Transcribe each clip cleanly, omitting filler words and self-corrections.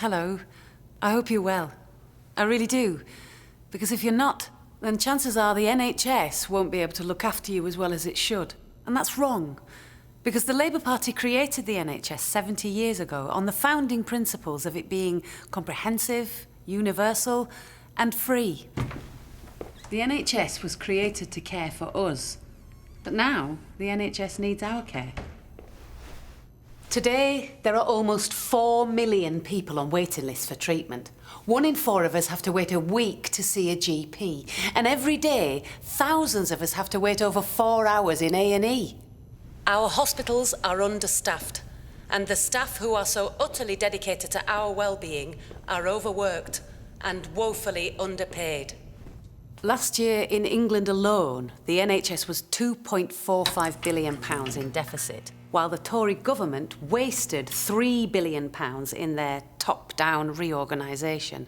Hello. I hope you're well. I really do. Because if you're not, then chances are the NHS won't be able to look after you as well as it should. And that's wrong. Because the Labour Party created the NHS 70 years ago on the founding principles of it being comprehensive, universal, and free. The NHS was created to care for us. But now, the NHS needs our care. Today, there are almost 4 million people on waiting lists for treatment. 1 in 4 of us have to wait a week to see a GP. And every day, thousands of us have to wait over 4 hours in A&E. Our hospitals are understaffed, and the staff who are so utterly dedicated to our well-being are overworked and woefully underpaid. Last year, in England alone, the NHS was £2.45 billion in deficit, while the Tory government wasted £3 billion in their top-down reorganisation.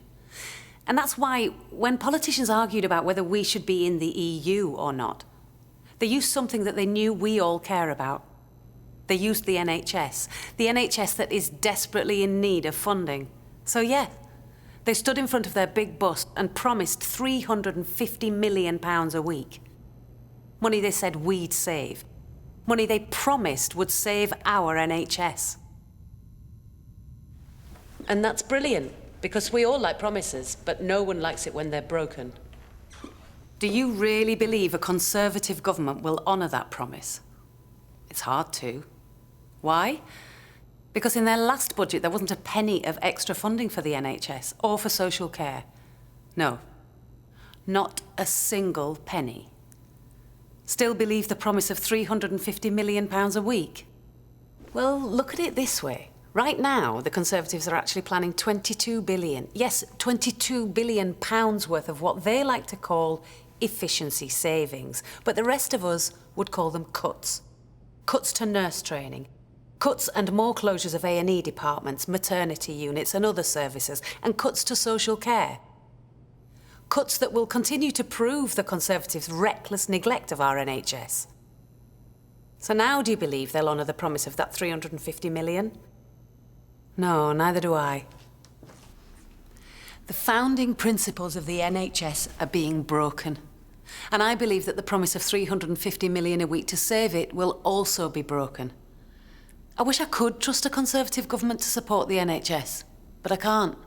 And that's why, when politicians argued about whether we should be in the EU or not, they used something that they knew we all care about. They used the NHS that is desperately in need of funding. So yeah, they stood in front of their big bus and promised £350 million a week. Money they said we'd save. Money they promised would save our NHS. And that's brilliant, because we all like promises, but no one likes it when they're broken. Do you really believe a Conservative government will honour that promise? It's hard to. Why? Because in their last budget there wasn't a penny of extra funding for the NHS or for social care. No, not a single penny. Still believe the promise of £350 million a week? Well, look at it this way. Right now, the Conservatives are actually planning 22 billion, yes, £22 billion worth of what they like to call efficiency savings, but the rest of us would call them cuts. Cuts to nurse training. Cuts and more closures of A&E departments, maternity units and other services, and cuts to social care. Cuts that will continue to prove the Conservatives' reckless neglect of our NHS. So now do you believe they'll honour the promise of that £350 million? No, neither do I. The founding principles of the NHS are being broken. And I believe that the promise of £350 million a week to save it will also be broken. I wish I could trust a Conservative government to support the NHS, but I can't.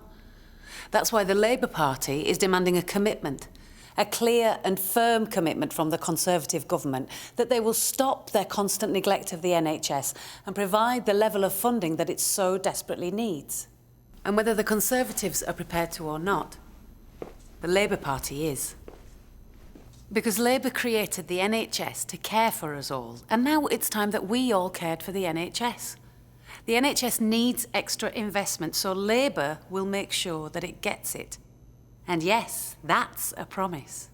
That's why the Labour Party is demanding a commitment, a clear and firm commitment from the Conservative government that they will stop their constant neglect of the NHS and provide the level of funding that it so desperately needs. And whether the Conservatives are prepared to or not, the Labour Party is. Because Labour created the NHS to care for us all, and now it's time that we all cared for the NHS. The NHS needs extra investment, so Labour will make sure that it gets it. And yes, that's a promise.